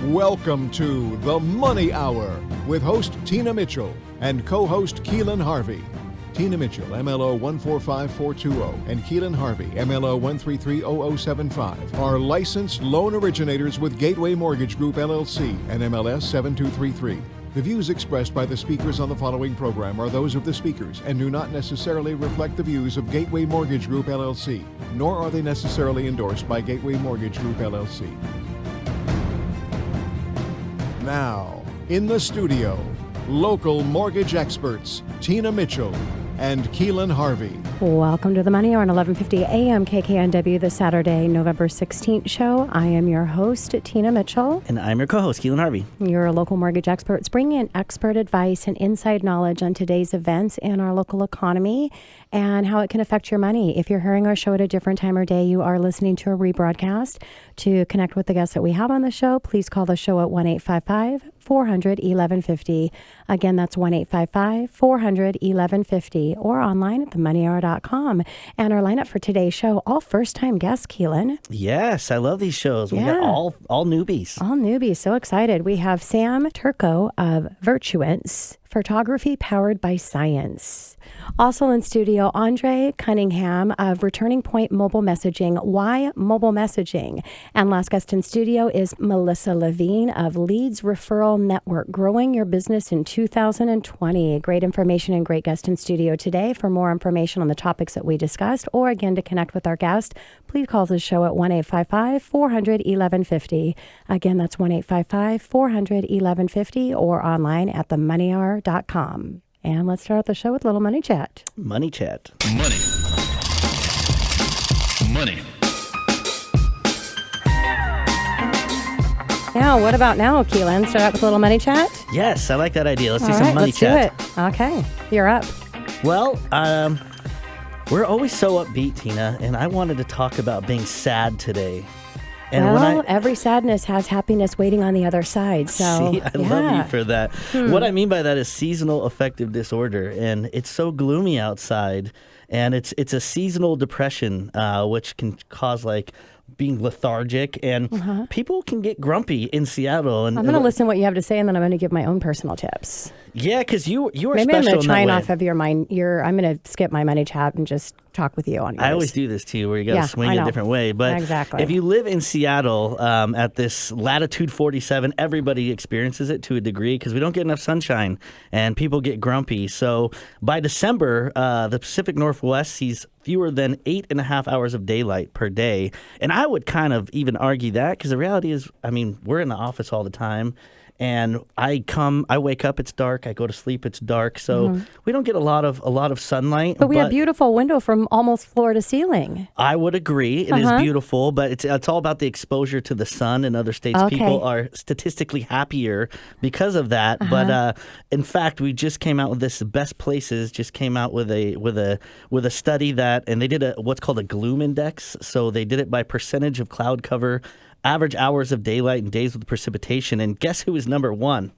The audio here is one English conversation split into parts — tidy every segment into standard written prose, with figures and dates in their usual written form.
Welcome to The Money Hour with host Tina Mitchell and co-host Keelan Harvey. Tina Mitchell, MLO 145420, and Keelan Harvey, MLO 1330075, are licensed loan originators with Gateway Mortgage Group, LLC, and MLS 7233. The views expressed by the speakers on the following program are those of the speakers and do not necessarily reflect the views of Gateway Mortgage Group, LLC, nor are they necessarily endorsed by Gateway Mortgage Group, LLC. Now, in the studio, local mortgage experts Tina Mitchell and Keelan Harvey. Welcome to the Money Hour on 1150 AM KKNW, the Saturday, November 16th show. I am your host, Tina Mitchell. And I'm your co-host, Keelan Harvey. You're a local mortgage experts bringing in expert advice and inside knowledge on today's events in our local economy and how it can affect your money. If you're hearing our show at a different time or day, you are listening to a rebroadcast. To connect with the guests that we have on the show, please call the show at 1-855-400-1150. Again, that's 1-855-400-1150 or online at themoneyhour.com. And our lineup for today's show, all first-time guests, Keelan. Yes, I love these shows. We got all newbies. All newbies. So excited. We have Sam Turco of Virtuance, photography powered by science. Also in studio, Andre Cunningham of Returning Point Mobile Messaging. Why mobile messaging? And last guest in studio is Melissa Lavigne of Leads Referral Network, growing your business in 2020. Great information and great guest in studio today. For more information on the topics that we discussed, or again to connect with our guest, please call the show at 1-855-400-1150. Again, that's 1-855-400-1150 or online at themoneyhour.com. And let's start the show with a little money chat. Money chat. Money. Now, what about now, Keelan? Start out with a little money chat? Yes, I like that idea. Let's All do right, some money let's chat. do it. Okay, you're up. Well, we're always so upbeat, Tina, and I wanted to talk about being sad today. And well, every sadness has happiness waiting on the other side. So, see, I love you for that. What I mean by that is seasonal affective disorder, and it's so gloomy outside, and it's a seasonal depression, which can cause like being lethargic, and people can get grumpy in Seattle. And I'm going to listen to what you have to say, and then I'm going to give my own personal tips. Yeah, because you are Maybe special I'm going to in try that way. off of your mind. I'm going to skip my money chat and just talk with you on yours. I always do this too, where you got to swing it a different way. But exactly. If you live in Seattle at this latitude 47, everybody experiences it to a degree because we don't get enough sunshine and people get grumpy. So by December, the Pacific Northwest sees fewer than 8.5 hours of daylight per day. And I would kind of even argue that because the reality is, I mean, we're in the office all the time. And I wake up, it's dark. I go to sleep, it's dark. So we don't get a lot of sunlight. But we have beautiful window from almost floor to ceiling. I would agree. It is beautiful, but it's all about the exposure to the sun. In other states, people are statistically happier because of that. But in fact, we just came out with this. Best Places just came out with a study that, and they did what's called a gloom index. So they did it by percentage of cloud cover, average hours of daylight, and days with precipitation. And guess who is number one?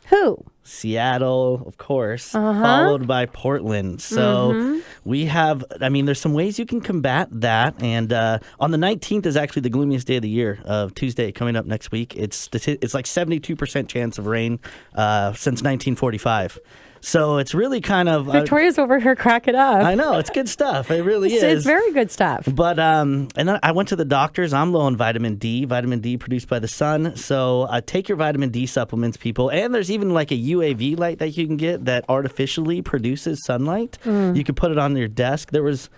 Who? Seattle, of course, followed by Portland. So we have, I mean, there's some ways you can combat that. And on the 19th is actually the gloomiest day of the year, Tuesday, coming up next week. It's like 72% chance of rain since 1945. So it's really kind of... Victoria's over here cracking up. I know. It's good stuff. It really is. It's very good stuff. But, and then I went to the doctors. I'm low on vitamin D produced by the sun. So take your vitamin D supplements, people. And there's even like a UAV light that you can get that artificially produces sunlight. You can put it on your desk. There was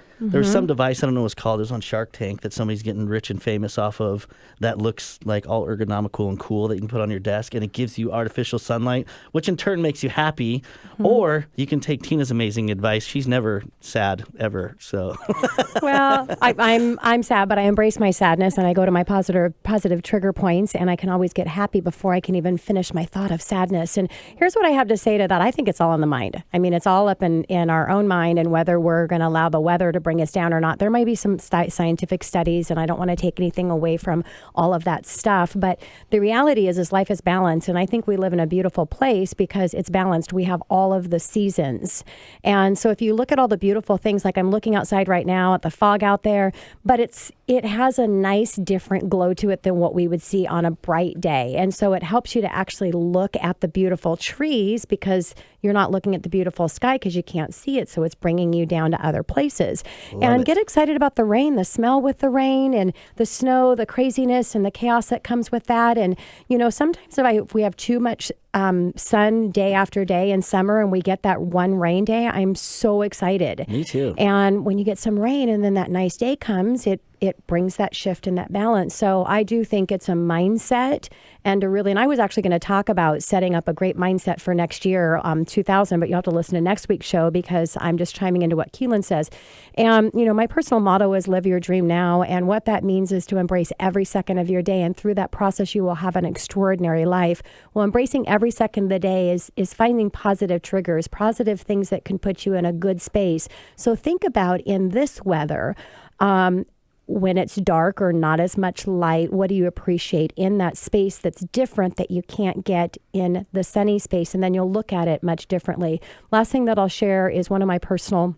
some device, I don't know what it's called. It was on Shark Tank that somebody's getting rich and famous off of that looks like all ergonomical and cool that you can put on your desk. And it gives you artificial sunlight, which in turn makes you happy. Or you can take Tina's amazing advice. She's never sad, ever. So, well, I'm sad, but I embrace my sadness and I go to my positive trigger points, and I can always get happy before I can even finish my thought of sadness. And here's what I have to say to that. I think it's all in the mind. I mean, it's all up in our own mind, and whether we're going to allow the weather to bring us down or not. There might be some scientific studies, and I don't want to take anything away from all of that stuff. But the reality is life is balanced. And I think we live in a beautiful place because it's balanced. We have all of the seasons. And so if you look at all the beautiful things, like I'm looking outside right now at the fog out there, but it has a nice different glow to it than what we would see on a bright day. And so it helps you to actually look at the beautiful trees because you're not looking at the beautiful sky because you can't see it. So it's bringing you down to other places. And get excited about the rain, the smell with the rain and the snow, the craziness and the chaos that comes with that. And, sometimes if we have too much sun day after day in summer and we get that one rain day, I'm so excited. Me too. And when you get some rain and then that nice day comes, it brings that shift and that balance. So I do think it's a mindset and I was actually going to talk about setting up a great mindset for next year, 2000, but you'll have to listen to next week's show because I'm just chiming into what Keelan says. And, my personal motto is live your dream now. And what that means is to embrace every second of your day. And through that process, you will have an extraordinary life. Well, embracing every second of the day is finding positive triggers, positive things that can put you in a good space. So think about in this weather, when it's dark or not as much light, what do you appreciate in that space that's different that you can't get in the sunny space? And then you'll look at it much differently. Last thing that I'll share is one of my personal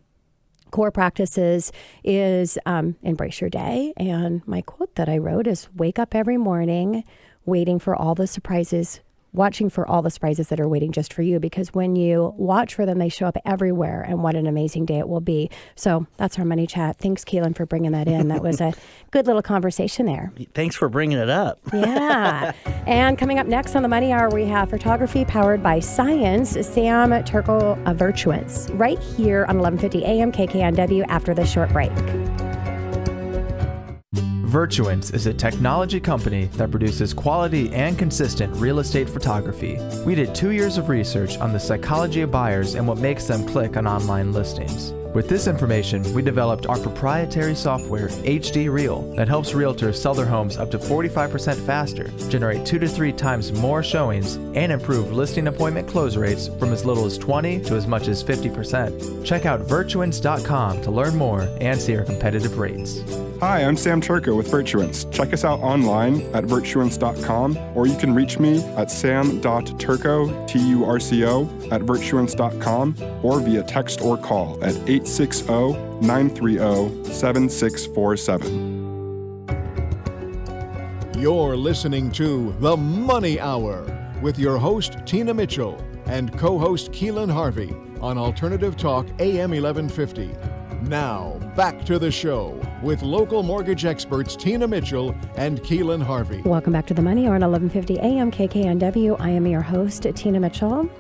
core practices is embrace your day. And my quote that I wrote is wake up every morning waiting for all the surprises, watching for all the surprises that are waiting just for you, because when you watch for them, they show up everywhere, and what an amazing day it will be. So that's our money chat. Thanks, Keelan, for bringing that in. That was a good little conversation there. Thanks for bringing it up. Yeah. And coming up next on the Money Hour, we have photography powered by science, Sam Turco of Virtuance, right here on 1150 AM KKNW after this short break. Virtuance is a technology company that produces quality and consistent real estate photography. We did 2 years of research on the psychology of buyers and what makes them click on online listings. With this information, we developed our proprietary software, HD Real, that helps realtors sell their homes up to 45% faster, generate 2 to 3 times more showings, and improve listing appointment close rates from as little as 20 to as much as 50%. Check out Virtuance.com to learn more and see our competitive rates. Hi, I'm Sam Turco with Virtuance. Check us out online at Virtuance.com, or you can reach me at sam.turco, Turco, at Virtuance.com, or via text or call at 860-930-7647. You're listening to The Money Hour with your host, Tina Mitchell, and co-host Keelan Harvey on Alternative Talk AM 1150. Now, back to the show with local mortgage experts Tina Mitchell and Keelan Harvey. Welcome back to the Money Hour on 1150 AM KKNW. I am your host, Tina Mitchell.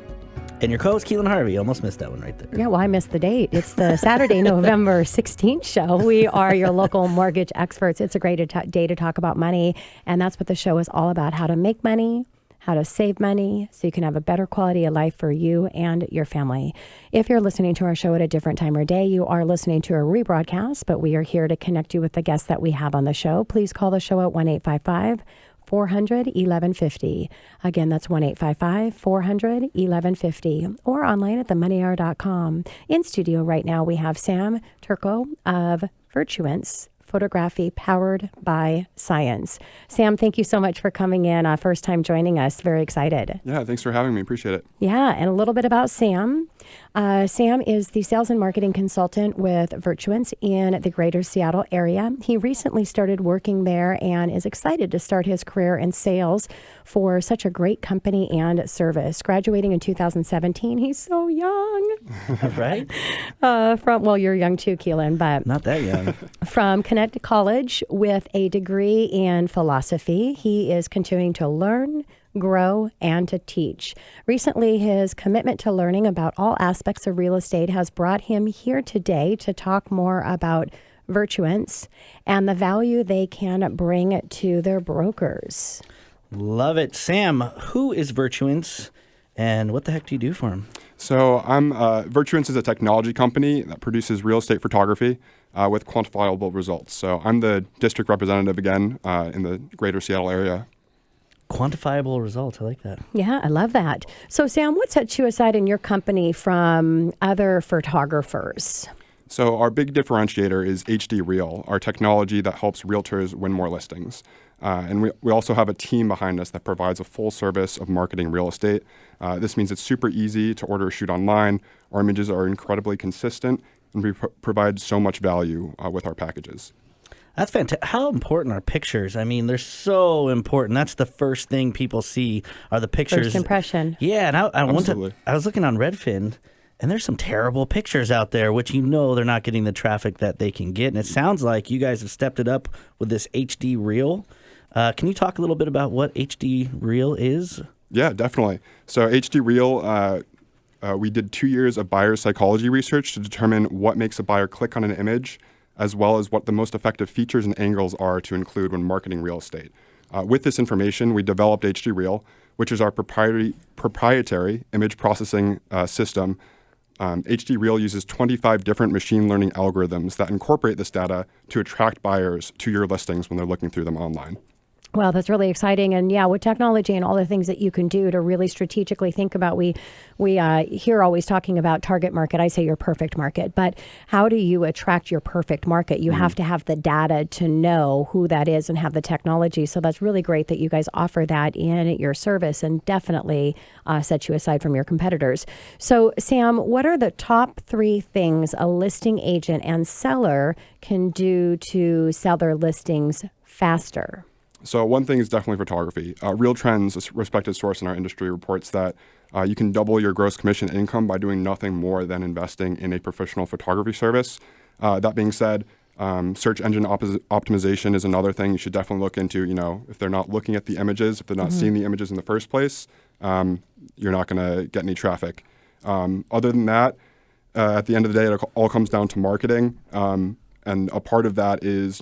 And your co-host, Keelan Harvey. Almost missed that one right there. Yeah, well, I missed the date. It's the Saturday, November 16th show. We are your local mortgage experts. It's a great day to talk about money. And that's what the show is all about, how to make money, how to save money so you can have a better quality of life for you and your family. If you're listening to our show at a different time or day, you are listening to a rebroadcast, but we are here to connect you with the guests that we have on the show. Please call the show at 1-855-400-1150. Again, that's 1-855-400-1150, or online at themoneyhour.com. In studio right now, we have Sam Turco of Virtuance, photography powered by science. Sam, thank you so much for coming in. First time joining us. Very excited. Yeah, thanks for having me. Appreciate it. Yeah, and a little bit about Sam. Sam is the sales and marketing consultant with Virtuance in the greater Seattle area. He recently started working there and is excited to start his career in sales for such a great company and service. Graduating in 2017, he's so young. Right? You're young too, Keelan, but not that young. From Connecticut College with a degree in philosophy. He is continuing to learn, grow, and to teach. Recently, his commitment to learning about all aspects of real estate has brought him here today to talk more about Virtuance and the value they can bring to their brokers. Love it. Sam, who is Virtuance and what the heck do you do for him? So Virtuance is a technology company that produces real estate photography with quantifiable results. So I'm the district representative again in the greater Seattle area. Quantifiable results. I like that. Yeah, I love that. So, Sam, what sets you aside in your company from other photographers? So our big differentiator is HD Real, our technology that helps realtors win more listings. And we also have a team behind us that provides a full service of marketing real estate. This means it's super easy to order a shoot online. Our images are incredibly consistent, and we provide so much value with our packages. That's fantastic. How important are pictures? I mean, they're so important. That's the first thing people see are the pictures. First impression. Yeah, and I was looking on Redfin, and there's some terrible pictures out there, which they're not getting the traffic that they can get. And it sounds like you guys have stepped it up with this HD Reel. Can you talk a little bit about what HD Reel is? Yeah, definitely. So HD Reel, we did 2 years of buyer psychology research to determine what makes a buyer click on an image, as well as what the most effective features and angles are to include when marketing real estate. With this information, we developed HD Reel, which is our proprietary image processing system. HD Reel uses 25 different machine learning algorithms that incorporate this data to attract buyers to your listings when they're looking through them online. Well, that's really exciting. And yeah, with technology and all the things that you can do to really strategically think about, we hear always talking about target market. I say your perfect market, but how do you attract your perfect market? You have to have the data to know who that is and have the technology. So that's really great that you guys offer that in your service and definitely set you aside from your competitors. So Sam, what are the top 3 things a listing agent and seller can do to sell their listings faster? So one thing is definitely photography. Real Trends, a respected source in our industry, reports that you can double your gross commission income by doing nothing more than investing in a professional photography service. That being said, search engine optimization is another thing you should definitely look into. If they're not looking at the images, if they're not seeing the images in the first place, you're not going to get any traffic. Other than that, at the end of the day, it all comes down to marketing. And a part of that is,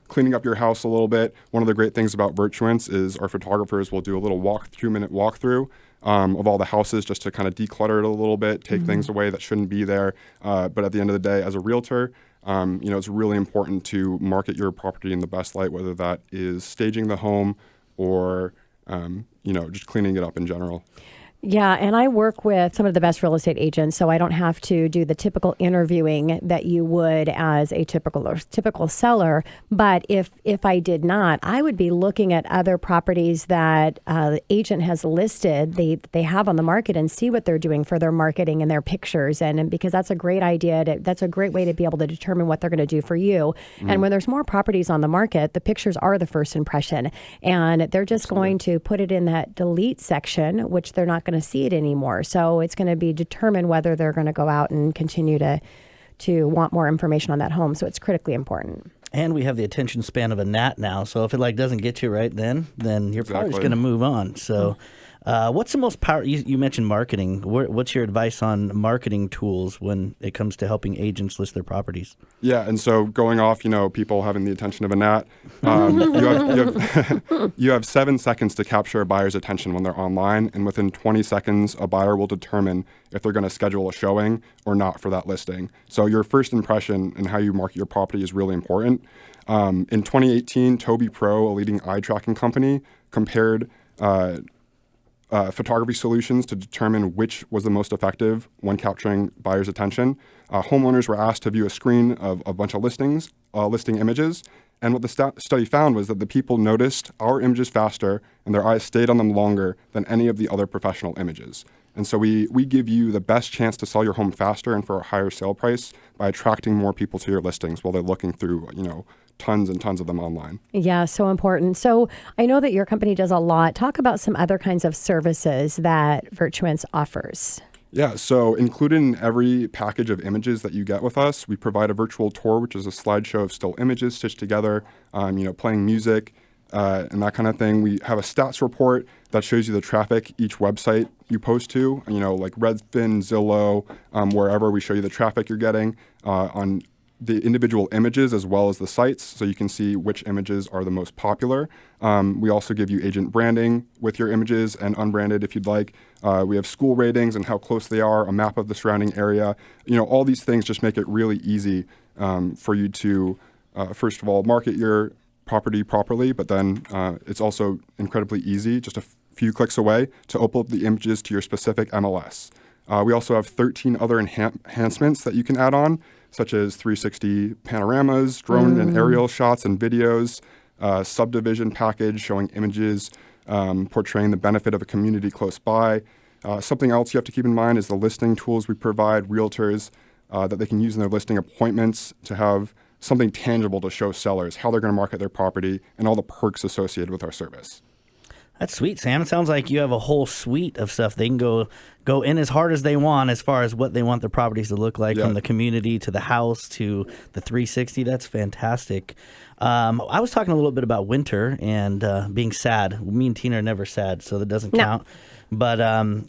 cleaning up your house a little bit. One of the great things about Virtuance is our photographers will do a little 2-minute walkthrough of all the houses just to kind of declutter it a little bit, take things away that shouldn't be there. But at the end of the day, as a realtor, it's really important to market your property in the best light, whether that is staging the home or, just cleaning it up in general. Yeah, and I work with some of the best real estate agents, so I don't have to do the typical interviewing that you would as a typical seller. But if I did not, I would be looking at other properties that the agent has listed, they have on the market, and see what they're doing for their marketing and their pictures. And because that's a great idea, that's a great way to be able to determine what they're going to do for you. And when there's more properties on the market, the pictures are the first impression, and they're just going to put it in that delete section, which they're not going to see it anymore. So it's going to be determined whether they're going to go out and continue to want more information on that home. So it's critically important. And we have the attention span of a gnat now. So if it doesn't get you right then you're probably just going to move on. So what's the most power? You mentioned marketing. What's your advice on marketing tools when it comes to helping agents list their properties? Yeah, and so going off, people having the attention of a gnat, you have 7 seconds to capture a buyer's attention when they're online, and within 20 seconds, a buyer will determine if they're going to schedule a showing or not for that listing. So your first impression and how you market your property is really important. In 2018, Tobii Pro, a leading eye tracking company, compared photography solutions to determine which was the most effective when capturing buyers' attention. Homeowners were asked to view a screen of a bunch of listing images, and what the study found was that the people noticed our images faster and their eyes stayed on them longer than any of the other professional images. And so we give you the best chance to sell your home faster and for a higher sale price by attracting more people to your listings while they're looking through, tons and tons of them online. Yeah, so important. So I know that your company does a lot. Talk about some other kinds of services that Virtuance offers. Yeah, so included in every package of images that you get with us, we provide a virtual tour, which is a slideshow of still images stitched together, playing music and that kind of thing. We have a stats report that shows you the traffic each website you post to, like Redfin, Zillow, wherever. We show you the traffic you're getting on the individual images as well as the sites, so you can see which images are the most popular. We also give you agent branding with your images and unbranded if you'd like. We have school ratings and how close they are, a map of the surrounding area. All these things just make it really easy for you to, first of all, market your property properly, but then it's also incredibly easy, just a few clicks away, to upload the images to your specific MLS. We also have 13 other enhancements that you can add on. such as 360 panoramas, drone and aerial shots and videos, subdivision package showing images portraying the benefit of a community close by. Something else you have to keep in mind is the listing tools we provide realtors that they can use in their listing appointments to have something tangible to show sellers how they're going to market their property and all the perks associated with our service. That's sweet, Sam. It sounds like you have a whole suite of stuff. They can go in as hard as they want as far as what they want their properties to look like, from the community to the house to the 360. That's fantastic. I was talking a little bit about winter and being sad. Me and Tina are never sad, so that doesn't count. But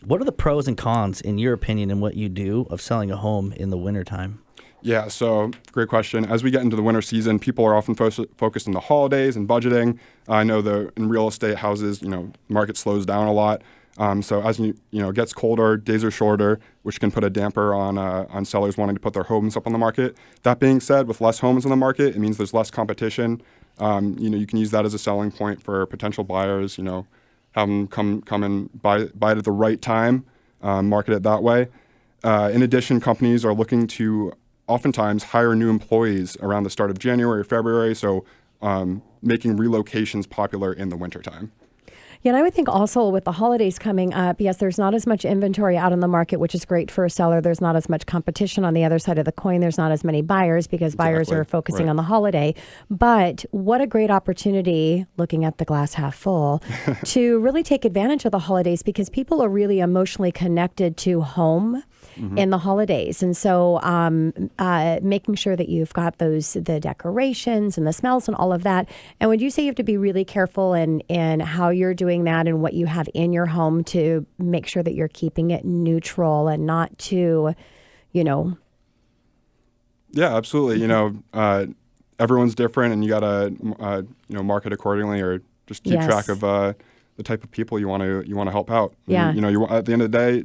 what are the pros and cons, in your opinion, in what you do of selling a home in the wintertime? Yeah, so great question. As we get into the winter season, people are often focused on the holidays and budgeting. I know in real estate houses, market slows down a lot. So as it gets colder, days are shorter, which can put a damper on sellers wanting to put their homes up on the market. That being said, with less homes on the market, it means there's less competition. You can use that as a selling point for potential buyers. Have them come and buy it at the right time, market it that way. In addition, companies are looking to oftentimes hire new employees around the start of January or February, so making relocations popular in the wintertime. Yeah, and I would think also with the holidays coming up, yes, there's not as much inventory out on the market, which is great for a seller. There's not as much competition on the other side of the coin. There's not as many buyers because buyers are focusing on the holiday. But what a great opportunity, looking at the glass half full, to really take advantage of the holidays, because people are really emotionally connected to home in the holidays. And so making sure that you've got the decorations and the smells and all of that. And would you say you have to be really careful in how you're doing that and what you have in your home to make sure that you're keeping it neutral and not too, Yeah, absolutely. Everyone's different, and you got to, market accordingly, or just keep track of the type of people you want to help out. Yeah. You at the end of the day,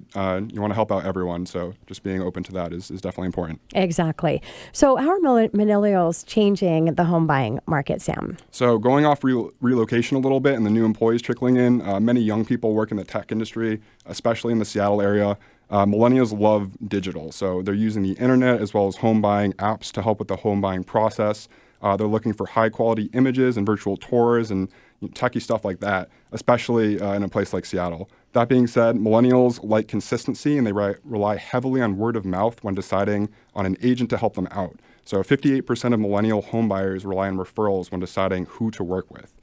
you want to help out everyone. So just being open to that is definitely important. Exactly. So how are millennials changing the home buying market, Sam? So going off relocation a little bit and the new employees trickling in, many young people work in the tech industry, especially in the Seattle area. Millennials love digital. So they're using the internet as well as home buying apps to help with the home buying process. They're looking for high quality images and virtual tours and techie stuff like that, especially in a place like Seattle. That being said, millennials like consistency, and they rely heavily on word of mouth when deciding on an agent to help them out. So 58% of millennial home buyers rely on referrals when deciding who to work with.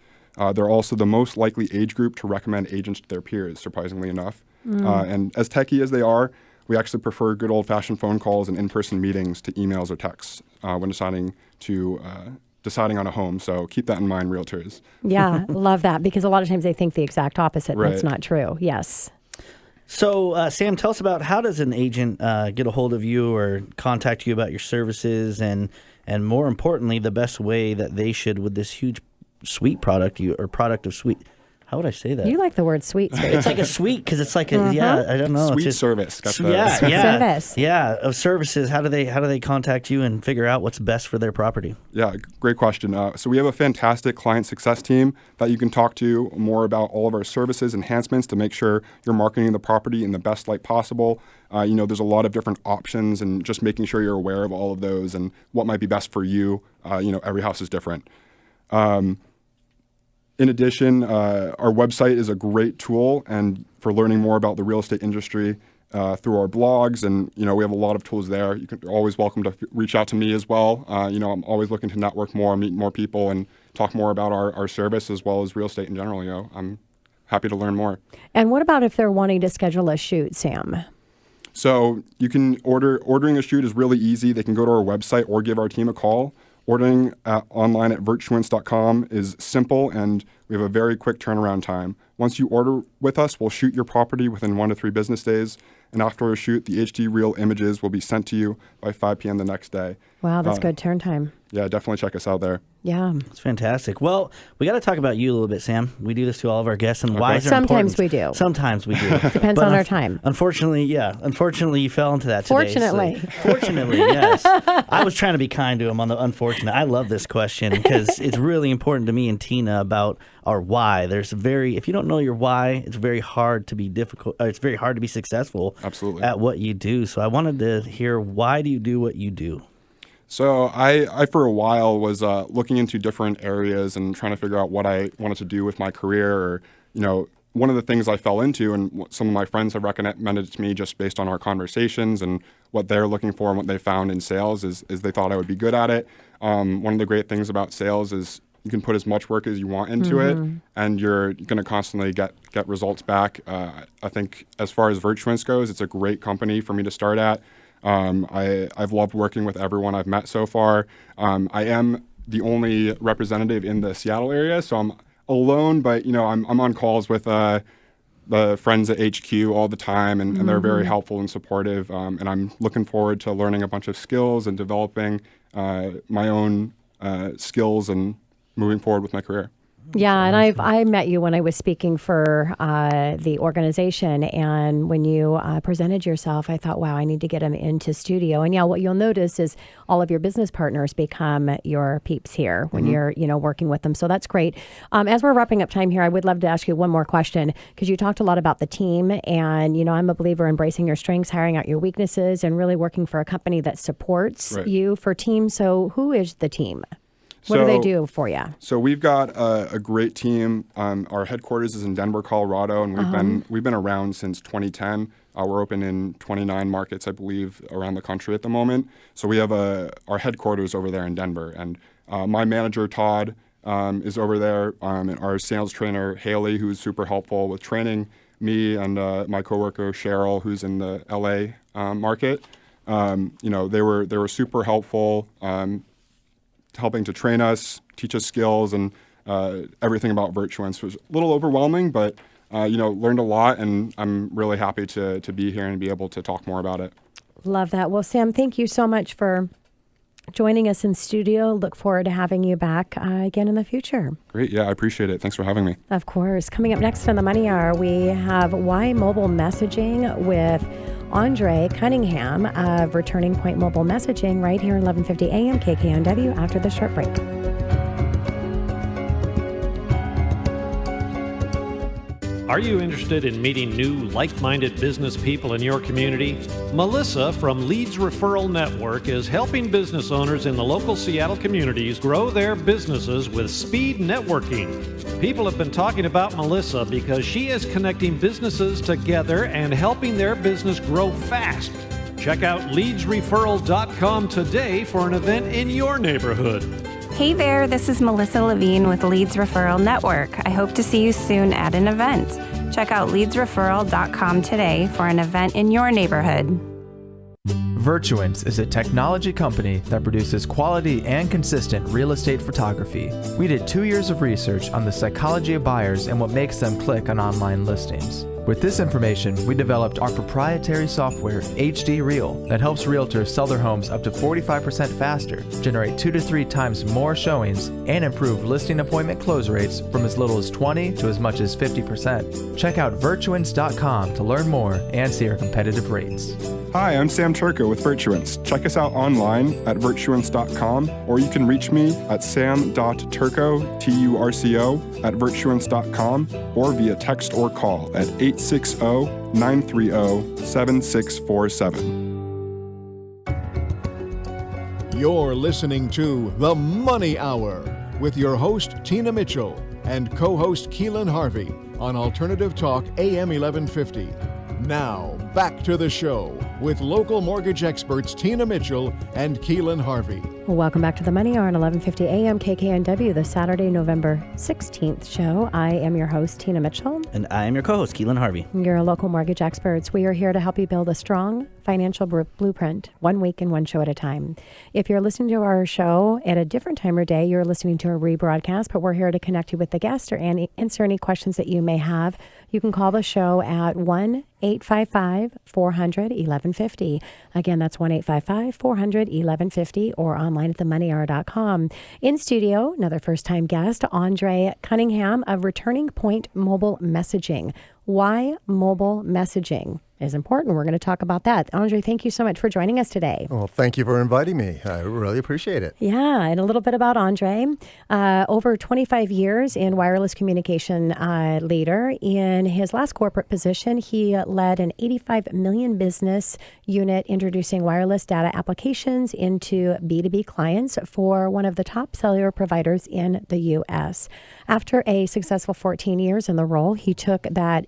They're also the most likely age group to recommend agents to their peers, surprisingly enough. And as techie as they are, we actually prefer good old-fashioned phone calls and in-person meetings to emails or texts when deciding on a home. So keep that in mind, realtors. Yeah, love that, because a lot of times they think the exact opposite. Right. That's not true. Yes. So, Sam, tell us about, how does an agent get a hold of you or contact you about your services, and more importantly, the best way that they should with this huge suite product of suite. How would I say that? You like the word sweet. It's like a suite, because it's like I don't know. Sweet it's just, service. Service. Yeah, of services. How do they contact you and figure out what's best for their property? Yeah, great question. So we have a fantastic client success team that you can talk to more about all of our services, enhancements to make sure you're marketing the property in the best light possible. There's a lot of different options, and just making sure you're aware of all of those and what might be best for you. Every house is different. In addition, our website is a great tool and for learning more about the real estate industry through our blogs, and we have a lot of tools there. You're always welcome to reach out to me as well. I'm always looking to network more, meet more people, and talk more about our service as well as real estate in general. I'm happy to learn more. And what about if they're wanting to schedule a shoot, Sam? So you can ordering a shoot is really easy. They can go to our website or give our team a call. Ordering online at virtuance.com is simple, and we have a very quick turnaround time. Once you order with us, we'll shoot your property within 1 to 3 business days. And after a shoot, the HD reel images will be sent to you by 5 p.m. the next day. Wow, that's good turn time. Yeah, definitely check us out there. Yeah. It's fantastic. Well, we got to talk about you a little bit, Sam. We do this to all of our guests, and why is it Sometimes important? we do. Sometimes we do. Depends on our time. Unfortunately, you fell into that today. Fortunately, yes. I was trying to be kind to him on the unfortunate. I love this question because it's really important to me and Tina about our why. If you don't know your why, it's very hard to be successful Absolutely. at what you do. So I wanted to hear, why do you do what you do? So I for a while was looking into different areas and trying to figure out what I wanted to do with my career. Or, one of the things I fell into, and what some of my friends have recommended it to me just based on our conversations and what they're looking for and what they found in sales, is they thought I would be good at it. One of the great things about sales is you can put as much work as you want into it, and you're going to constantly get results back. I think as far as Virtuance goes, it's a great company for me to start at. I've loved working with everyone I've met so far. I am the only representative in the Seattle area, so I'm alone, but I'm on calls with the friends at HQ all the time, and they're very helpful and supportive. And I'm looking forward to learning a bunch of skills and developing my own skills and moving forward with my career. Yeah, and I met you when I was speaking for the organization, and when you presented yourself, I thought, wow, I need to get him into studio. And yeah, what you'll notice is all of your business partners become your peeps here when you're working with them. So that's great. As we're wrapping up time here, I would love to ask you one more question, because you talked a lot about the team, and I'm a believer in embracing your strengths, hiring out your weaknesses, and really working for a company that supports you for team. So who is the team? What do they do for you? So we've got a great team. Our headquarters is in Denver, Colorado, and we've been around since 2010. We're open in 29 markets, I believe, around the country at the moment. So we have our headquarters over there in Denver, and my manager Todd is over there, and our sales trainer Haley, who's super helpful with training me, and my coworker Cheryl, who's in the LA market. They were super helpful. Helping to train us, teach us skills, and everything about Virtuance was a little overwhelming, but learned a lot, and I'm really happy to be here and be able to talk more about it. Love that. Well, Sam, thank you so much for joining us in studio. Look forward to having you back again in the future. Great. Yeah, I appreciate it. Thanks for having me. Of course. Coming up next on the Money Hour, we have Why Mobile Messaging with Andre Cunningham of Returning Point Mobile Messaging right here at 1150 AM KKNW after the short break. Are you interested in meeting new like-minded business people in your community? Melissa from Leads Referral Network is helping business owners in the local Seattle communities grow their businesses with speed networking. People have been talking about Melissa because she is connecting businesses together and helping their business grow fast. Check out leadsreferral.com today for an event in your neighborhood. Hey there, this is Melissa Lavigne with Leads Referral Network. I hope to see you soon at an event. Check out leadsreferral.com today for an event in your neighborhood. Virtuance is a technology company that produces quality and consistent real estate photography. We did 2 years of research on the psychology of buyers and what makes them click on online listings. With this information, we developed our proprietary software, HD Real, that helps realtors sell their homes up to 45% faster, generate 2 to 3 times more showings, and improve listing appointment close rates from as little as 20 to as much as 50%. Check out Virtuance.com to learn more and see our competitive rates. Hi, I'm Sam Turco with Virtuance. Check us out online at Virtuance.com, or you can reach me at sam.turco, Turco, at Virtuance.com, or via text or call at 860-930-7647. You're listening to The Money Hour with your host, Tina Mitchell, and co-host Keelan Harvey on Alternative Talk AM 1150. Now, back to the show with local mortgage experts Tina Mitchell and Keelan Harvey. Welcome back to the Money Hour on 1150 AM KKNW, the Saturday, November 16th show. I am your host, Tina Mitchell. And I am your co-host, Keelan Harvey. You're local mortgage experts. We are here to help you build a strong financial blueprint, 1 week and one show at a time. If you're listening to our show at a different time or day, you're listening to a rebroadcast, but we're here to connect you with the guest or answer any questions that you may have. You can call the show at 1-855-400-1150. Again, that's 1-855-400-1150 or online at themoneyhour.com. In studio, another first-time guest, Andre Cunningham of Returning Point Mobile Messaging. why mobile messaging is important. We're going to talk about that. Andre, thank you so much for joining us today. Well, thank you for inviting me. I really appreciate it. Yeah, and a little bit about Andre. Over 25 years in wireless communication leader. In his last corporate position, he led an 85 million business unit introducing wireless data applications into B2B clients for one of the top cellular providers in the U.S. After a successful 14 years in the role, he took that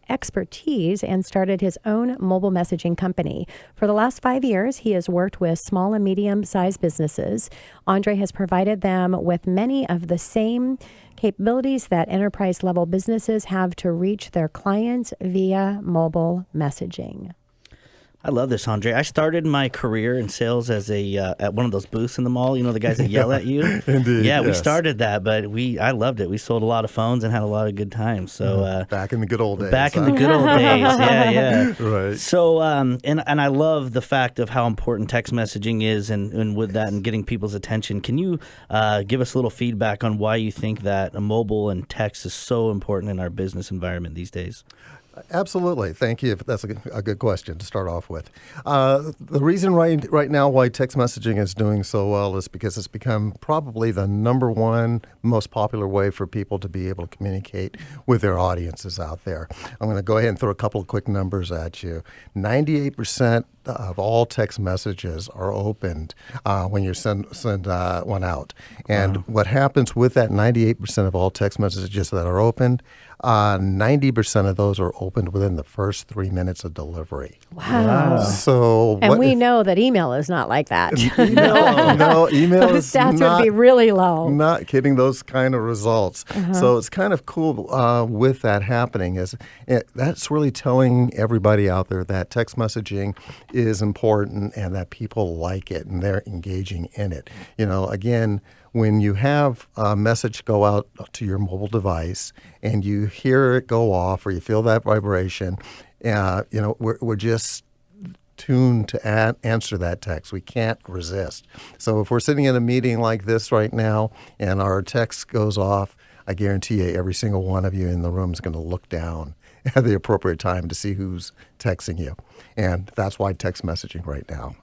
expertise and started his own mobile messaging company. For the last 5 years, he has worked with small and medium-sized businesses. Andre has provided them with many of the same capabilities that enterprise-level businesses have to reach their clients via mobile messaging. I love this, Andre. I started my career in sales as at one of those booths in the mall. You know, the guys that yell at you. Indeed. Yeah, we yes. started that, but I loved it. We sold a lot of phones and had a lot of good times. So back in the good old days. Back in the good old days. Yeah. Right. So and I love the fact of how important text messaging is, and with that and getting people's attention. Can you give us a little feedback on why you think that mobile and text is so important in our business environment these days? Absolutely. Thank you. That's a good question to start off with. The reason right now why text messaging is doing so well is because it's become probably the number one most popular way for people to be able to communicate with their audiences out there. I'm going to go ahead and throw a couple of quick numbers at you. 98% of all text messages are opened when you send one out. And what happens with that 98% of all text messages that are opened, 90% of those are opened within the first 3 minutes of delivery. Wow. So, And we know that email is not like that. No, email Those is stats not, would be really low. not getting those kind of results. So it's kind of cool with that happening. That's really telling everybody out there that text messaging is important and that people like it and they're engaging in it. You know, again, when you have a message go out to your mobile device and you hear it go off or you feel that vibration, we're just tuned to answer that text. We can't resist. So if we're sitting in a meeting like this right now and our text goes off, I guarantee you every single one of you in the room is going to look down at the appropriate time to see who's texting you. And that's why text messaging right now.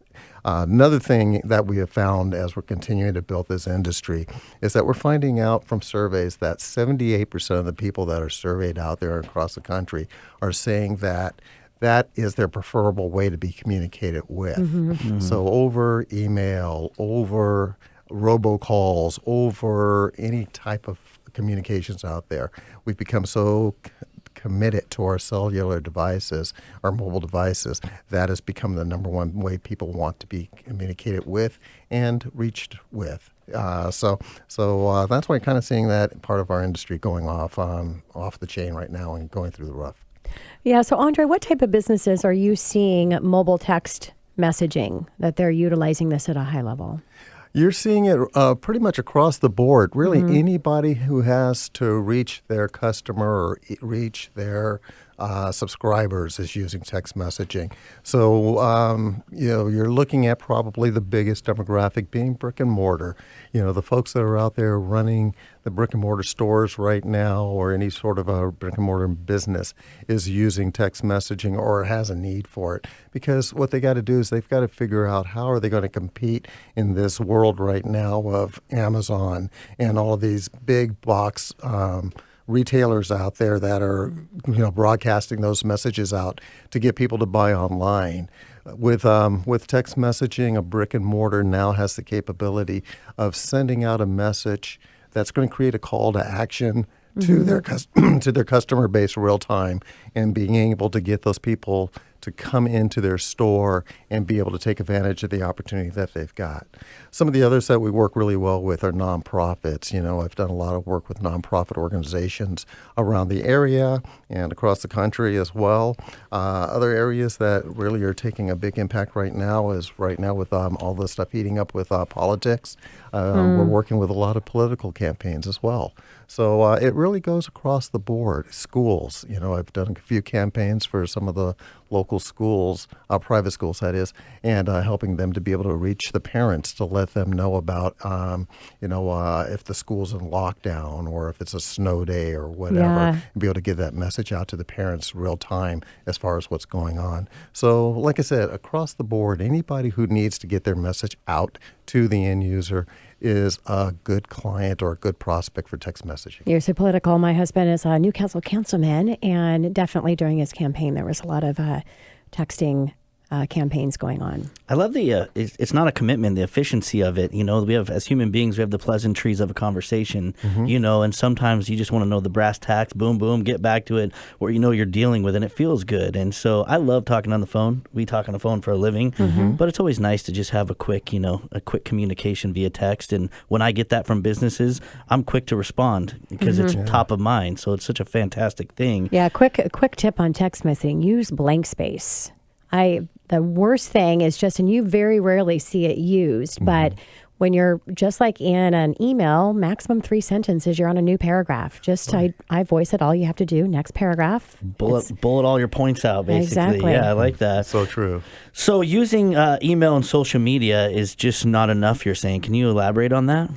Another thing that we have found as we're continuing to build this industry is that we're finding out from surveys that 78% of the people that are surveyed out there across the country are saying that that is their preferable way to be communicated with. Mm-hmm. So over email, over robocalls, over any type of communications out there, we've become so committed to our cellular devices, our mobile devices, that has become the number one way people want to be communicated with and reached with. So that's why I'm kind of seeing that part of our industry going off the chain right now and going through the rough. Yeah. So, Andre, what type of businesses are you seeing mobile text messaging that they're utilizing this at a high level? You're seeing it pretty much across the board. Really, anybody who has to reach their customer or reach their subscribers is using text messaging. So, you're looking at probably the biggest demographic being brick and mortar. You know, the folks that are out there running the brick and mortar stores right now or any sort of a brick and mortar business is using text messaging or has a need for it. Because what they got to do is they've got to figure out how are they going to compete in this world right now of Amazon and all of these big box retailers out there that are, broadcasting those messages out to get people to buy online. With text messaging, a brick and mortar now has the capability of sending out a message that's going to create a call to action to their customer base real time and being able to get those people to come into their store and be able to take advantage of the opportunity that they've got. Some of the others that we work really well with are nonprofits. I've done a lot of work with nonprofit organizations around the area and across the country as well. Other areas that really are taking a big impact right now with all this stuff heating up with politics. We're working with a lot of political campaigns as well. So it really goes across the board. Schools, I've done a few campaigns for some of the local schools, private schools that is, and helping them to be able to reach the parents to let them know about, if the school's in lockdown or if it's a snow day or whatever, and be able to get that message out to the parents real time as far as what's going on. So like I said, across the board, anybody who needs to get their message out to the end user is a good client or a good prospect for text messaging. You're so political. My husband is a Newcastle councilman, and definitely during his campaign, there was a lot of texting campaigns going on. I love it's not a commitment, the efficiency of it. We have, as human beings, we have the pleasantries of a conversation, and sometimes you just want to know the brass tacks, boom, boom, get back to it, where you're dealing with it, and it feels good. And so I love talking on the phone. We talk on the phone for a living, but it's always nice to just have a quick communication via text. And when I get that from businesses, I'm quick to respond because it's top of mind. So it's such a fantastic thing. Yeah, quick tip on text messaging, use blank space. The worst thing is and you very rarely see it used, but when you're just like in an email, maximum 3 sentences, you're on a new paragraph. I voice it, all you have to do, next paragraph. Bullet all your points out, basically. Exactly. Yeah, I like that. So true. So using email and social media is just not enough, you're saying. Can you elaborate on that?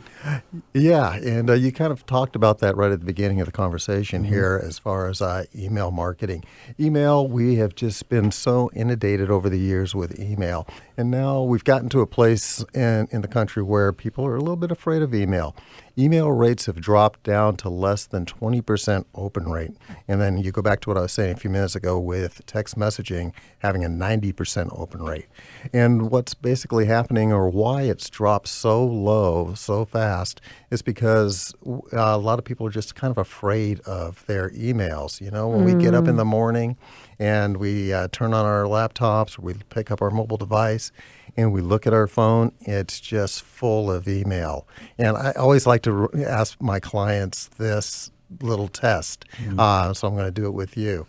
Yeah, and you kind of talked about that right at the beginning of the conversation here as far as email marketing. Email, we have just been so inundated over the years with email. And now we've gotten to a place in the country where people are a little bit afraid of email. Email rates have dropped down to less than 20% open rate. And then you go back to what I was saying a few minutes ago with text messaging having a 90% open rate. And what's basically happening, or why it's dropped so low so fast, is because a lot of people are just kind of afraid of their emails. When we get up in the morning and we turn on our laptops, or we pick up our mobile device, and we look at our phone, it's just full of email. And I always like to ask my clients this little test. So I'm going to do it with you.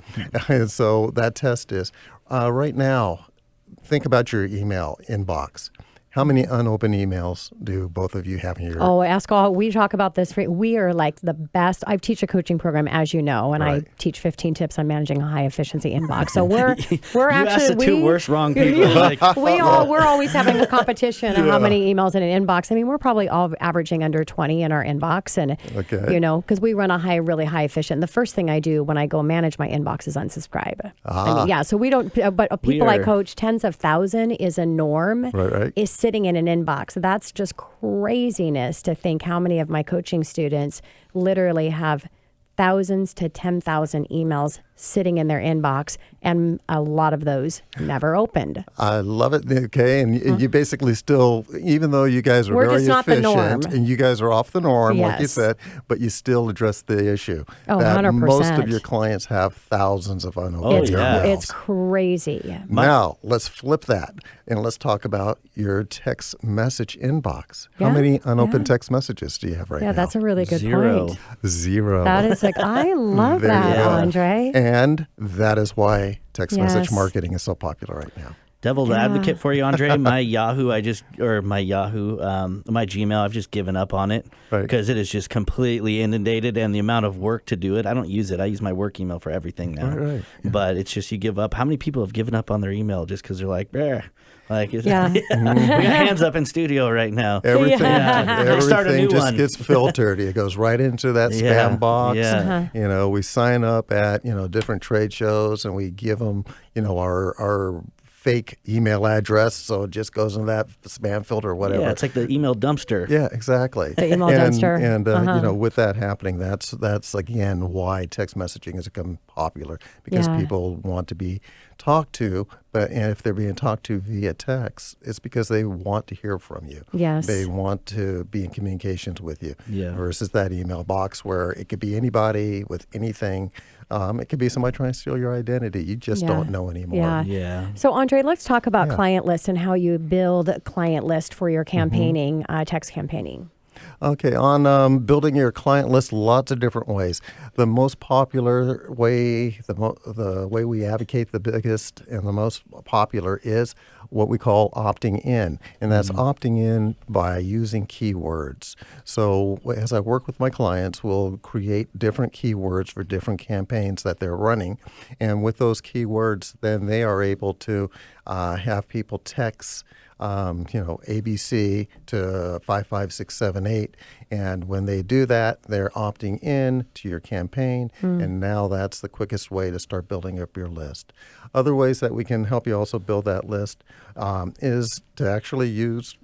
And so that test is, right now, think about your email inbox. How many unopened emails do both of you have in your... Oh, ask all. We talk about this. We are like the best. I teach a coaching program, as you know, and I teach 15 tips on managing a high efficiency inbox. So we're you asked the two worst wrong people. We're always having a competition of how many emails in an inbox. I mean, we're probably all averaging under 20 in our inbox, and because we run a really high efficient. The first thing I do when I go manage my inbox is unsubscribe. So we don't. But people I coach, tens of thousands is a norm. Right. Is sitting in an inbox. That's just craziness to think how many of my coaching students literally have thousands to 10,000 emails sitting in their inbox, and a lot of those never opened. I love it. Okay, and you basically still, even though you guys are We're very just not the norm. efficient and you guys are off the norm, like you Yes. said, but you still address the issue. Oh, that 100%. most of your clients have thousands of unopened emails. It's crazy. Now, let's flip that and let's talk about your text message inbox. How Yeah, many unopened text messages do you have right now? Yeah, that's a really good Zero. point. Zero. That is I love There that, you go. Andre. And that is why text message Yes. marketing is so popular right now. Devil's advocate for you, Andre. My Yahoo, my Gmail, I've just given up on it because it is just completely inundated, and the amount of work to do it. I don't use it. I use my work email for everything now. Right. Yeah. But it's just you give up. How many people have given up on their email just because they're like, "Bleh." We got hands up in studio right now. Everything, Start a new everything just one. gets filtered. It goes right into that spam box. Yeah. We sign up at different trade shows, and we give them our fake email address, so it just goes in that spam filter or whatever. Yeah, it's like the email dumpster. Yeah, exactly. The email dumpster. And with that happening, that's again why text messaging has become popular, because people want to be talked to, and if they're being talked to via text, it's because they want to hear from you. Yes. They want to be in communications with you. Yeah. Versus that email box where it could be anybody with anything. It could be somebody trying to steal your identity. You just don't know anymore. Yeah. So, Andre, let's talk about client list and how you build a client list for your campaigning, text campaigning. Okay, on building your client list, lots of different ways. The most popular way, the way we advocate the biggest and the most popular is what we call opting in, and that's opting in by using keywords. So as I work with my clients, we'll create different keywords for different campaigns that they're running, and with those keywords, then they are able to have people text ABC to 55678, and when they do that, they're opting in to your campaign, and now that's the quickest way to start building up your list. Other ways that we can help you also build that list is to actually use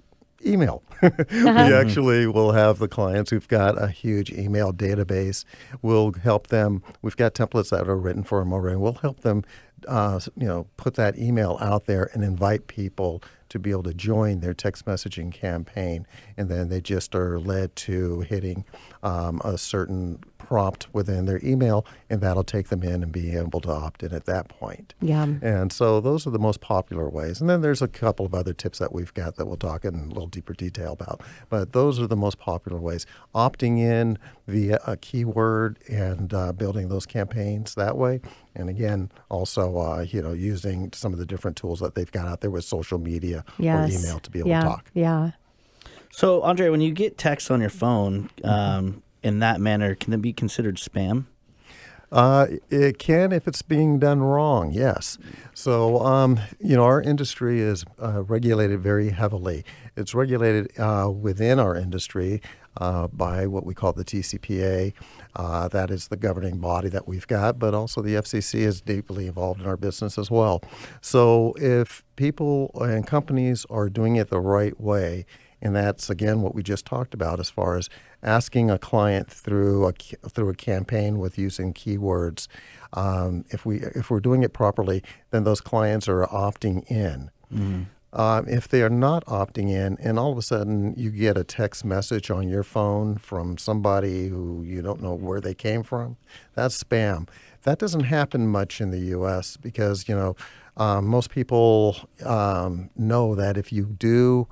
email. We actually will have the clients who've got a huge email database. We'll help them. We've got templates that are written for them already. We'll help them, put that email out there and invite people to be able to join their text messaging campaign, and then they just are led to hitting a certain prompt within their email, and that'll take them in and be able to opt in at that point. Yeah. And so those are the most popular ways. And then there's a couple of other tips that we've got that we'll talk in a little deeper detail about. But those are the most popular ways. Opting in via a keyword and building those campaigns that way. And again, also, using some of the different tools that they've got out there with social media or email to be able to talk. Yeah. So, Andre, when you get text on your phone in that manner, can it be considered spam? It can if it's being done wrong, yes. So, our industry is regulated very heavily. It's regulated within our industry by what we call the TCPA. That is the governing body that we've got, but also the FCC is deeply involved in our business as well. So if people and companies are doing it the right way, and that's, again, what we just talked about as far as asking a client through a campaign with using keywords. If we're doing it properly, then those clients are opting in. If they are not opting in, and all of a sudden you get a text message on your phone from somebody who you don't know where they came from, that's spam. That doesn't happen much in the U.S. because, most people know that if you do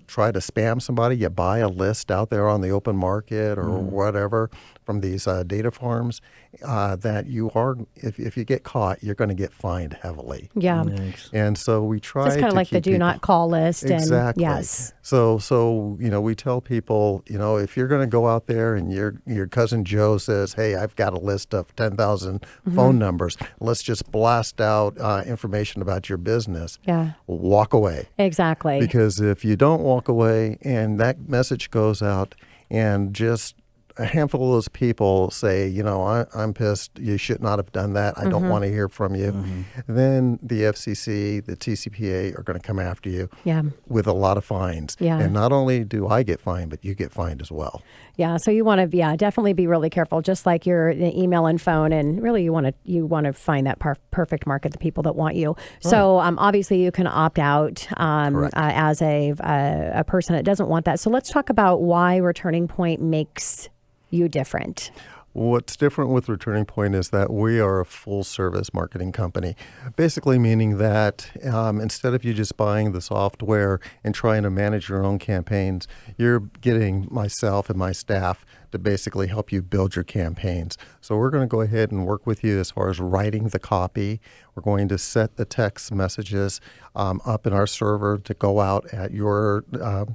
try to spam somebody, you buy a list out there on the open market or whatever from these data farms, that you are, if you get caught, you're going to get fined heavily. Yeah. Nice. And so we try It's kind of like the do not call list. Exactly. And yes. So we tell people, if you're going to go out there and your cousin Joe says, hey, I've got a list of 10,000 phone numbers, let's just blast out information about your business. Yeah. Walk away. Exactly. Because if you don't walk away and that message goes out and just a handful of those people say, I'm pissed, you should not have done that, I don't want to hear from you, then the FCC, the TCPA are going to come after you with a lot of fines. Yeah. And not only do I get fined, but you get fined as well. Yeah, so you want to, definitely be really careful, just like your email and phone, and really you want to find that perfect market, the people that want you. Right. So obviously you can opt out as a person that doesn't want that. So let's talk about why Returning Point makes you different. What's different with Returning Point is that we are a full-service marketing company, basically meaning that instead of you just buying the software and trying to manage your own campaigns, you're getting myself and my staff to basically help you build your campaigns. So we're going to go ahead and work with you as far as writing the copy. We're going to set the text messages up in our server to go out at your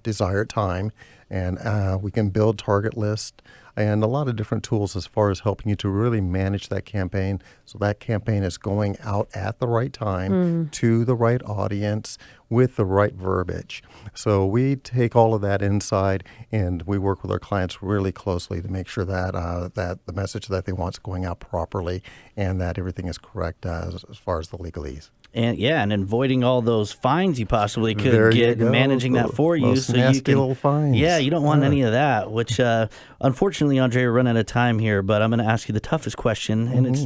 desired time, and we can build target lists and a lot of different tools as far as helping you to really manage that campaign so that campaign is going out at the right time to the right audience with the right verbiage. So we take all of that inside and we work with our clients really closely to make sure that that the message that they want is going out properly and that everything is correct as far as the legalese. And avoiding all those fines you possibly could get, managing that for you, so you can. Little fines. Yeah, you don't want any of that. Which, unfortunately, Andre, we're running out of time here. But I'm going to ask you the toughest question, and it's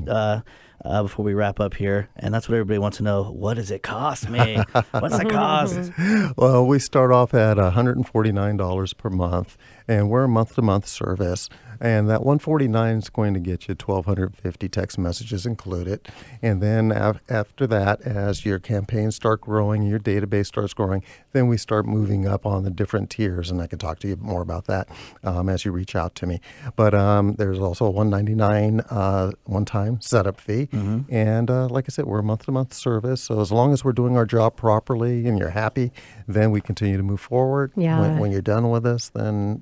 before we wrap up here, and that's what everybody wants to know: what does it cost me? What's it cost? Well, we start off at $149 per month, and we're a month-to-month service. And that 149 is going to get you 1,250 text messages included. And then after that, as your campaigns start growing, your database starts growing, then we start moving up on the different tiers. And I can talk to you more about that as you reach out to me. But there's also a $199 one-time setup fee. And like I said, we're a month-to-month service. So as long as we're doing our job properly and you're happy, then we continue to move forward. Yeah. When you're done with us, then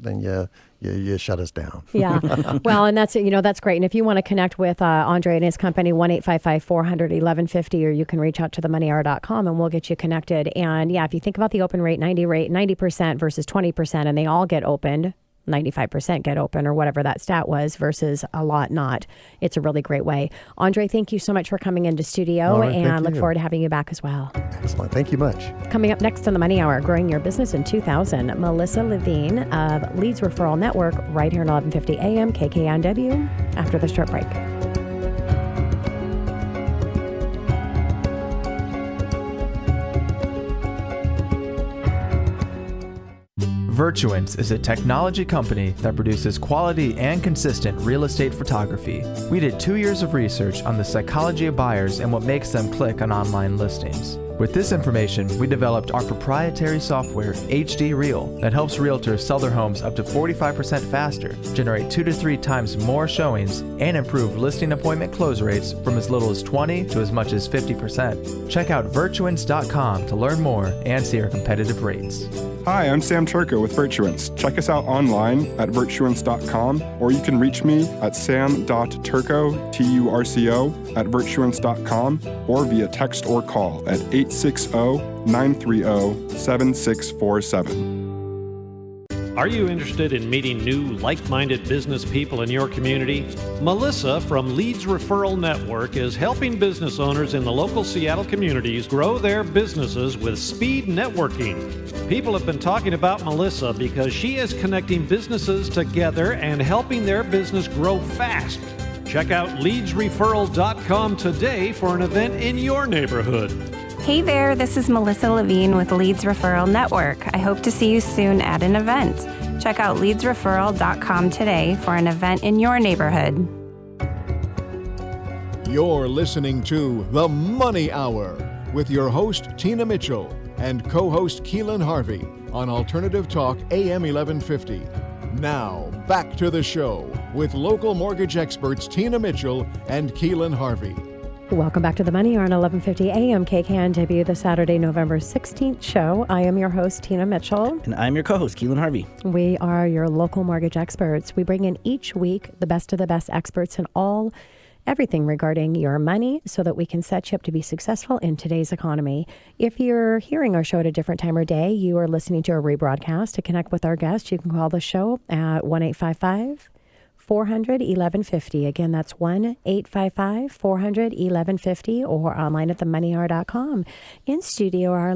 you shut us down. Yeah. Well, and that's great. And if you want to connect with Andre and his company, 1-855-400-1150, or you can reach out to themoneyhour.com and we'll get you connected. And yeah, if you think about the open rate, 90% versus 20%, and they all get opened, 95% get open or whatever that stat was versus a lot not. It's a really great way. Andre, thank you so much for coming into studio, right, and look you. forward to having you back as well. Excellent. Thank you much. Coming up next on the Money Hour, growing your business in 2000, Melissa Lavigne of Leads Referral Network, right here at 1150 AM KKNW, after the short break. Virtuance is a technology company that produces quality and consistent real estate photography. We did 2 years of research on the psychology of buyers and what makes them click on online listings. With this information, we developed our proprietary software, HD Real, that helps realtors sell their homes up to 45% faster, generate 2 to 3 times more showings, and improve listing appointment close rates from as little as 20 to as much as 50%. Check out Virtuance.com to learn more and see our competitive rates. Hi, I'm Sam Turco with Virtuance. Check us out online at Virtuance.com, or you can reach me at sam.turco, Turco, at Virtuance.com, or via text or call at 860-930-7647. Are you interested in meeting new like-minded business people in your community? Melissa from Leads Referral Network is helping business owners in the local Seattle communities grow their businesses with speed networking. People have been talking about Melissa because she is connecting businesses together and helping their business grow fast. Check out leadsreferral.com today for an event in your neighborhood. Hey there, this is Melissa Lavigne with Leads Referral Network. I hope to see you soon at an event. Check out leadsreferral.com today for an event in your neighborhood. You're listening to The Money Hour with your host, Tina Mitchell, and co-host Keelan Harvey on Alternative Talk AM 1150. Now, back to the show with local mortgage experts Tina Mitchell and Keelan Harvey. Welcome back to the Money Hour on 1150 AM KKNW, the Saturday, November 16th show. I am your host, Tina Mitchell. And I'm your co-host, Keelan Harvey. We are your local mortgage experts. We bring in each week the best of the best experts in everything regarding your money so that we can set you up to be successful in today's economy. If you're hearing our show at a different time or day, you are listening to a rebroadcast. To connect with our guests, you can call the show at 1-855-400-1150. Again, that's 1-855-400-1150 or online at themoneyhour.com. In studio, our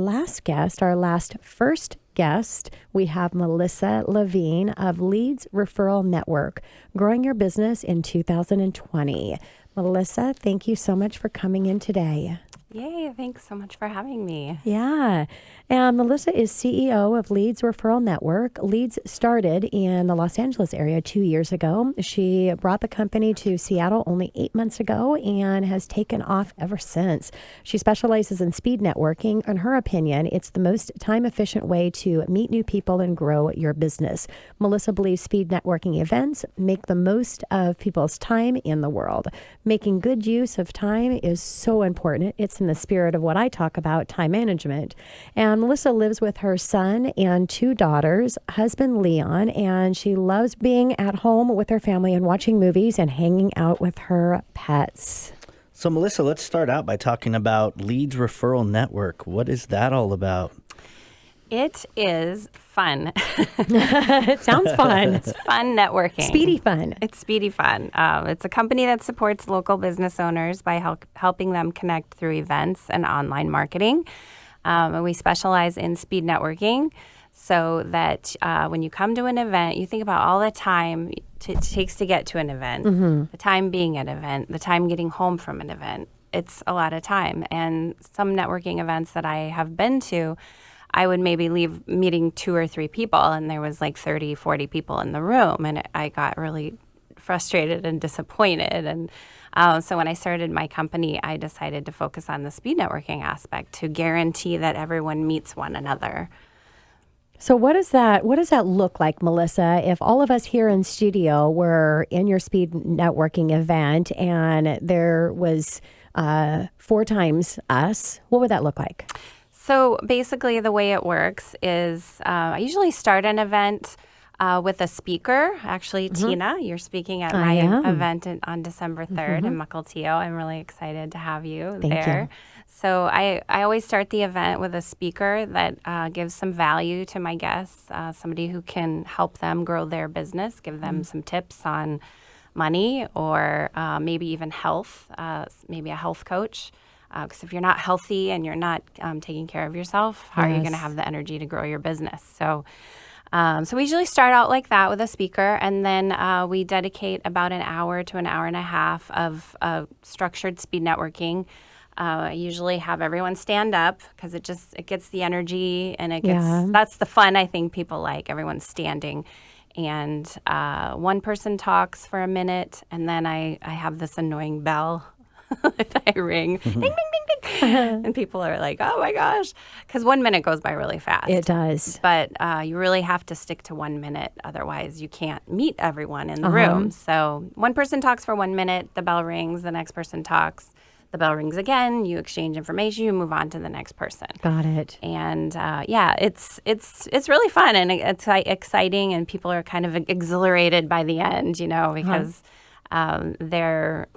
first guest, we have Melissa Lavigne of Leads Referral Network, growing your business in 2020. Melissa, thank you so much for coming in today. Yay, thanks so much for having me. Yeah. And Melissa is CEO of Leads Referral Network. Leads started in the Los Angeles area 2 years ago. She brought the company to Seattle only 8 months ago and has taken off ever since. She specializes in speed networking. In her opinion, it's the most time-efficient way to meet new people and grow your business. Melissa believes speed networking events make the most of people's time in the world. Making good use of time is so important. It's in the spirit of what I talk about, time management. And Melissa lives with her son and 2 daughters, husband Leon, and she loves being at home with her family and watching movies and hanging out with her pets. So, Melissa, let's start out by talking about Leads Referral Network. What is that all about? It is fun. It sounds fun. It's fun networking. Speedy fun. It's speedy fun. It's a company that supports local business owners by helping them connect through events and online marketing. And we specialize in speed networking so that when you come to an event, you think about all the time it takes to get to an event, the time being at an event, the time getting home from an event. It's a lot of time. And some networking events that I have been to, I would maybe leave meeting 2 or 3 people and there was like 30, 40 people in the room. And I got really frustrated and disappointed. And so when I started my company, I decided to focus on the speed networking aspect to guarantee that everyone meets one another. So what does that look like, Melissa? If all of us here in studio were in your speed networking event and there was 4 times us, what would that look like? So basically the way it works is I usually start an event with a speaker. Actually, Tina, you're speaking at my event on December 3rd in Mukilteo. I'm really excited to have you there. You. So I always start the event with a speaker that gives some value to my guests, somebody who can help them grow their business, give them some tips on money or maybe even health, maybe a health coach. Because if you're not healthy and you're not taking care of yourself, how are you going to have the energy to grow your business? So we usually start out like that with a speaker, and then we dedicate about an hour to an hour and a half of structured speed networking. I usually have everyone stand up because it gets the energy, and that's the fun I think people like. Everyone's standing, and one person talks for a minute, and then I have this annoying bell that I ring, ding, ding, ding, ding. And people are like, oh my gosh, because 1 minute goes by really fast. It does. But you really have to stick to 1 minute. Otherwise, you can't meet everyone in the room. So one person talks for 1 minute, the bell rings, the next person talks, the bell rings again, you exchange information, you move on to the next person. Got it. And it's really fun and it's exciting, and people are kind of exhilarated by the end, because they're